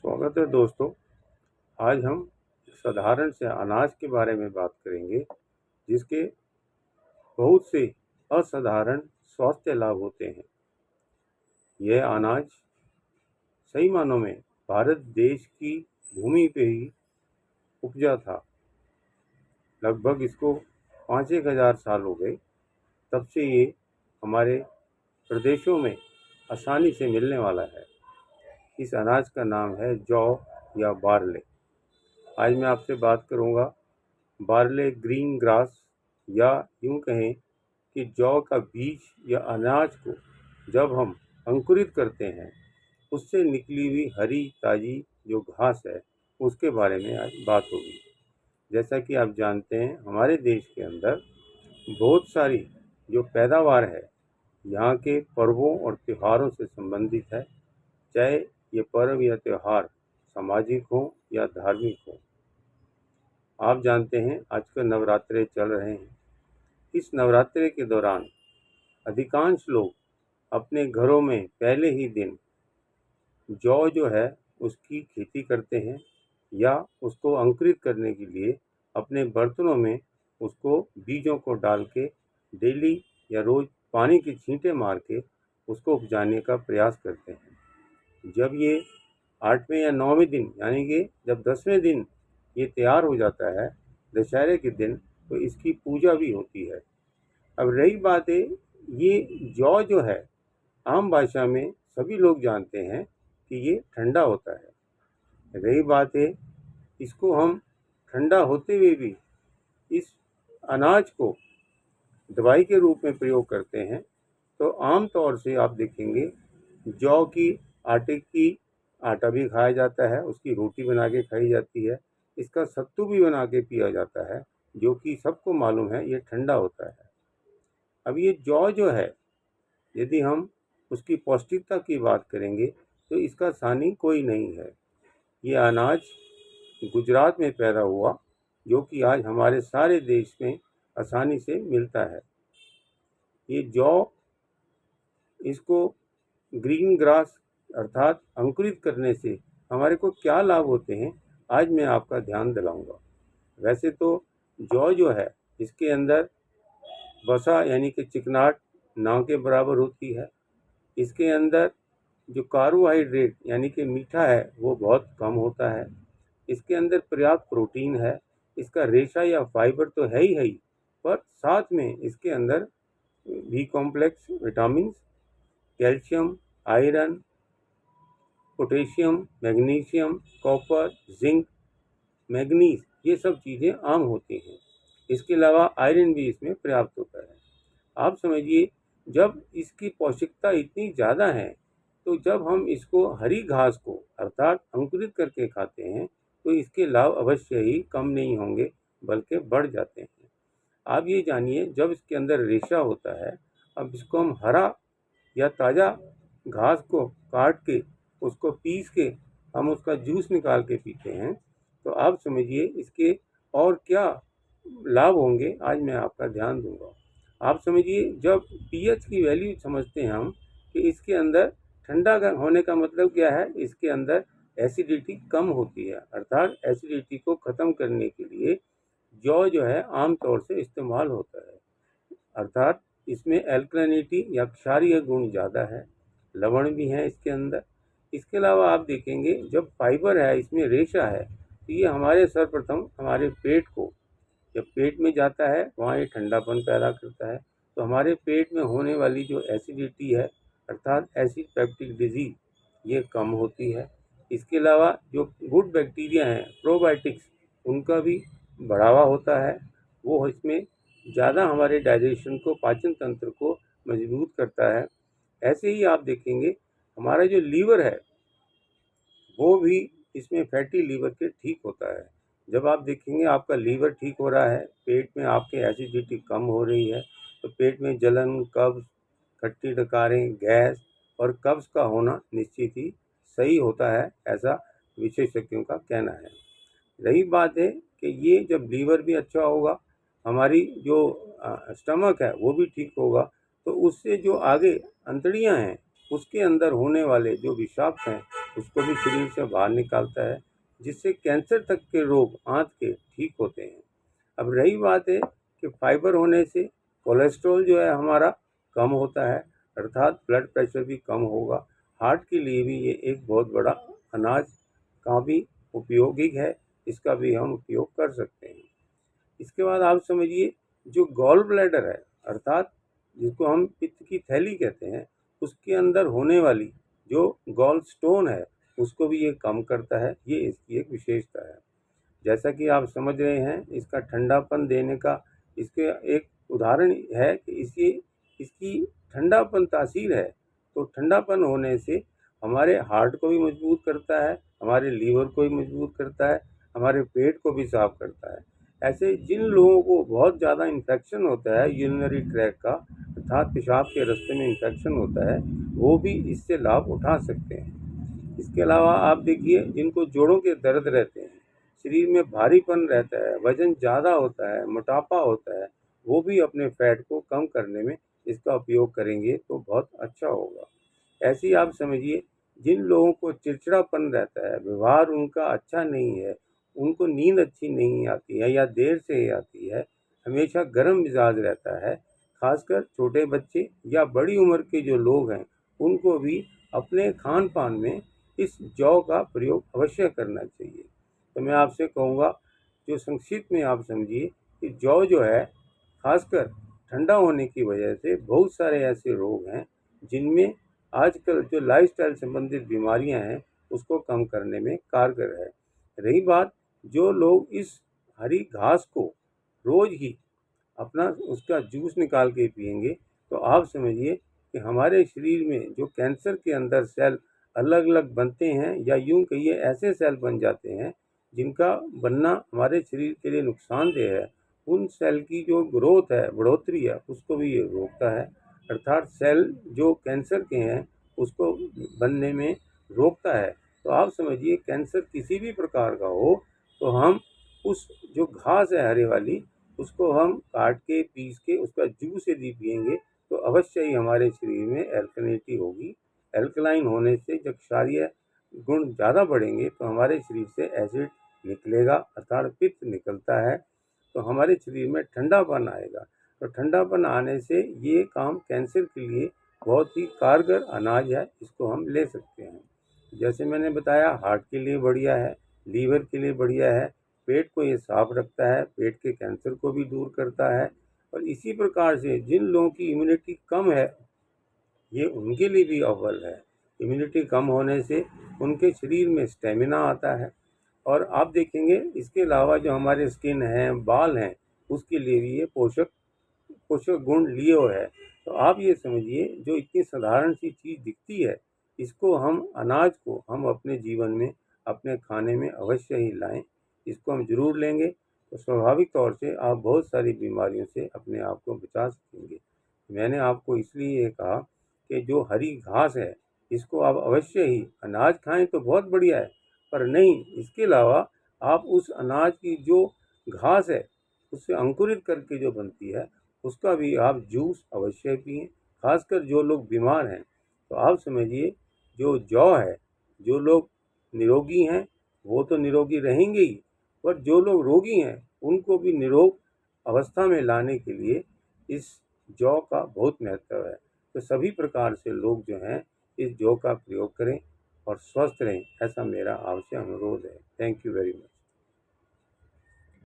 स्वागत है दोस्तों। आज हम साधारण से अनाज के बारे में बात करेंगे जिसके बहुत से असाधारण स्वास्थ्य लाभ होते हैं। यह अनाज सही मानों में भारत देश की भूमि पे ही उपजा था। लगभग इसको 5-1000 साल हो गए तब से ये हमारे प्रदेशों में आसानी से मिलने वाला है। इस अनाज का नाम है जौ या बार्ले। आज मैं आपसे बात करूंगा बार्ले ग्रीन ग्रास, या यूं कहें कि जौ का बीज या अनाज को जब हम अंकुरित करते हैं उससे निकली हुई हरी ताज़ी जो घास है उसके बारे में आज बात होगी। जैसा कि आप जानते हैं हमारे देश के अंदर बहुत सारी जो पैदावार है यहाँ के पर्वों और त्योहारों से संबंधित है, चाहे ये पर्व या त्यौहार सामाजिक हो या धार्मिक हो। आप जानते हैं आजकल नवरात्रे चल रहे हैं। इस नवरात्रे के दौरान अधिकांश लोग अपने घरों में पहले ही दिन जौ जो है उसकी खेती करते हैं या उसको अंकुरित करने के लिए अपने बर्तनों में उसको बीजों को डाल के डेली या रोज़ पानी के छींटे मार के उसको उपजाने का प्रयास करते हैं। जब ये 8वें या 9वें दिन यानी कि जब 10वें दिन ये तैयार हो जाता है दशहरे के दिन, तो इसकी पूजा भी होती है। अब रही बात है, ये जौ जो है आम भाषा में सभी लोग जानते हैं कि ये ठंडा होता है। रही बात है, इसको हम ठंडा होते हुए भी इस अनाज को दवाई के रूप में प्रयोग करते हैं। तो आम तौर से आप देखेंगे जौ की आटे की आटा भी खाया जाता है, उसकी रोटी बना के खाई जाती है, इसका सत्तू भी बना के पिया जाता है, जो कि सबको मालूम है ये ठंडा होता है। अब ये जौ जो है, यदि हम उसकी पौष्टिकता की बात करेंगे तो इसका सानी कोई नहीं है। ये अनाज गुजरात में पैदा हुआ, जो कि आज हमारे सारे देश में आसानी से मिलता है। ये जौ, इसको ग्रीन ग्रास अर्थात अंकुरित करने से हमारे को क्या लाभ होते हैं, आज मैं आपका ध्यान दिलाऊंगा। वैसे तो जौ जो है इसके अंदर वसा यानी कि चिकनाहट ना के बराबर होती है। इसके अंदर जो कार्बोहाइड्रेट यानी कि मीठा है वो बहुत कम होता है। इसके अंदर पर्याप्त प्रोटीन है। इसका रेशा या फाइबर तो है ही, पर साथ में इसके अंदर B complex vitamin, calcium, iron, potassium, magnesium, copper, zinc, manganese, ये सब चीज़ें आम होती हैं। इसके अलावा आयरन भी इसमें पर्याप्त होता है। आप समझिए, जब इसकी पौष्टिकता इतनी ज़्यादा है तो जब हम इसको हरी घास को अर्थात अंकुरित करके खाते हैं तो इसके लाभ अवश्य ही कम नहीं होंगे बल्कि बढ़ जाते हैं। आप ये जानिए, जब इसके अंदर रेशा होता है, अब इसको हम हरा या ताज़ा घास को काट के उसको पीस के हम उसका जूस निकाल के पीते हैं, तो आप समझिए इसके और क्या लाभ होंगे, आज मैं आपका ध्यान दूंगा। आप समझिए, जब पीएच की वैल्यू समझते हैं हम कि इसके अंदर ठंडा होने का मतलब क्या है, इसके अंदर एसिडिटी कम होती है, अर्थात एसिडिटी को ख़त्म करने के लिए जौ जो है आम तौर से इस्तेमाल होता है। अर्थात इसमें एल्कलिनिटी या क्षारीय गुण ज़्यादा है, लवण भी है इसके अंदर। इसके अलावा आप देखेंगे जब फाइबर है, इसमें रेशा है, तो ये हमारे सर्वप्रथम हमारे पेट को, जब पेट में जाता है वहाँ ये ठंडापन पैदा करता है, तो हमारे पेट में होने वाली जो एसिडिटी है अर्थात एसिड पेप्टिक डिजीज, ये कम होती है। इसके अलावा जो गुड बैक्टीरिया हैं प्रोबायोटिक्स, उनका भी बढ़ावा होता है, वो इसमें ज़्यादा हमारे डाइजेशन को, पाचन तंत्र को मजबूत करता है। ऐसे ही आप देखेंगे हमारा जो लीवर है वो भी इसमें फैटी लीवर के ठीक होता है। जब आप देखेंगे आपका लीवर ठीक हो रहा है, पेट में आपके एसिडिटी कम हो रही है, तो पेट में जलन, कब्ज, खट्टी डकारें, गैस और कब्ज का होना निश्चित ही सही होता है, ऐसा विशेषज्ञों का कहना है। रही बात है कि ये जब लीवर भी अच्छा होगा, हमारी जो स्टमक है वो भी ठीक होगा, तो उससे जो आगे अंतड़ियां हैं उसके अंदर होने वाले जो विषाक्त हैं उसको भी शरीर से बाहर निकालता है, जिससे कैंसर तक के रोग आंत के ठीक होते हैं। अब रही बात है कि फाइबर होने से कोलेस्ट्रॉल जो है हमारा कम होता है, अर्थात ब्लड प्रेशर भी कम होगा। हार्ट के लिए भी ये एक बहुत बड़ा अनाज का भी उपयोगी है, इसका भी हम उपयोग कर सकते हैं। इसके बाद आप समझिए, जो गॉल ब्लैडर है, अर्थात जिसको हम पित्त की थैली कहते हैं, उसके अंदर होने वाली जो गॉल स्टोन है, उसको भी ये कम करता है। ये इसकी एक विशेषता है। जैसा कि आप समझ रहे हैं, इसका ठंडापन देने का इसके एक उदाहरण है कि इसकी ठंडापन तासीर है। तो ठंडापन होने से हमारे हार्ट को भी मजबूत करता है, हमारे लीवर को भी मजबूत करता है, हमारे पेट को भी साफ करता है। ऐसे जिन लोगों को बहुत ज़्यादा इन्फेक्शन होता है यूरिनरी ट्रैक का, अर्थात पेशाब के रास्ते में इन्फेक्शन होता है, वो भी इससे लाभ उठा सकते हैं। इसके अलावा आप देखिए, जिनको जोड़ों के दर्द रहते हैं, शरीर में भारीपन रहता है, वजन ज़्यादा होता है, मोटापा होता है, वो भी अपने फैट को कम करने में इसका उपयोग करेंगे तो बहुत अच्छा होगा। ऐसे ही आप समझिए, जिन लोगों को चिड़चिड़ापन रहता है, व्यवहार उनका अच्छा नहीं है, उनको नींद अच्छी नहीं आती है या देर से आती है, हमेशा गर्म मिजाज रहता है, खासकर छोटे बच्चे या बड़ी उम्र के जो लोग हैं, उनको भी अपने खान पान में इस जौ का प्रयोग अवश्य करना चाहिए। तो मैं आपसे कहूँगा, जो संक्षिप्त में आप समझिए कि जौ जो है, खासकर ठंडा होने की वजह से बहुत सारे ऐसे रोग हैं जिनमें आजकल जो लाइफस्टाइल संबंधित बीमारियां हैं, उसको कम करने में कारगर है। रही बात, जो लोग इस हरी घास को रोज ही अपना उसका जूस निकाल के पिएंगे, तो आप समझिए कि हमारे शरीर में जो कैंसर के अंदर सेल अलग अलग बनते हैं, या यूं कहिए ऐसे सेल बन जाते हैं जिनका बनना हमारे शरीर के लिए नुकसानदेह है, उन सेल की जो ग्रोथ है, बढ़ोतरी है, उसको भी ये रोकता है। अर्थात सेल जो कैंसर के हैं उसको बनने में रोकता है। तो आप समझिए, कैंसर किसी भी प्रकार का हो तो हम उस जो घास है हरे वाली, उसको हम काट के पीस के उसका जूस यदि पिएंगे तो अवश्य ही हमारे शरीर में एल्कलिनिटी होगी। एल्कलाइन होने से जब क्षारीय गुण ज़्यादा बढ़ेंगे तो हमारे शरीर से एसिड निकलेगा, अर्थात पित्त निकलता है, तो हमारे शरीर में ठंडापन आएगा। तो ठंडापन आने से ये काम कैंसर के लिए बहुत ही कारगर अनाज है, इसको हम ले सकते हैं। जैसे मैंने बताया, हार्ट के लिए बढ़िया है, लीवर के लिए बढ़िया है, पेट को ये साफ रखता है, पेट के कैंसर को भी दूर करता है। और इसी प्रकार से जिन लोगों की इम्यूनिटी कम है, ये उनके लिए भी अव्वल है। इम्यूनिटी कम होने से उनके शरीर में स्टेमिना आता है। और आप देखेंगे, इसके अलावा जो हमारे स्किन हैं, बाल हैं, उसके लिए भी ये पोषक पोषक गुण लियो है। तो आप ये समझिए, जो इतनी साधारण सी चीज़ दिखती है, इसको हम अनाज को हम अपने जीवन में, अपने खाने में अवश्य ही लाएं। इसको हम जरूर लेंगे तो स्वाभाविक तौर से आप बहुत सारी बीमारियों से अपने आप को बचा सकेंगे। मैंने आपको इसलिए ये कहा कि जो हरी घास है, इसको आप अवश्य ही, अनाज खाएं तो बहुत बढ़िया है, पर नहीं, इसके अलावा आप उस अनाज की जो घास है, उससे अंकुरित करके जो बनती है, उसका भी आप जूस अवश्य पिएं। खासकर जो लोग बीमार हैं, तो आप समझिए, जो जौ है, जो लोग निरोगी हैं वो तो निरोगी रहेंगे ही, पर जो लोग रोगी हैं उनको भी निरोग अवस्था में लाने के लिए इस जौ का बहुत महत्व है। तो सभी प्रकार से लोग जो हैं, इस जौ का प्रयोग करें और स्वस्थ रहें, ऐसा मेरा आपसे अनुरोध है। Thank you very much.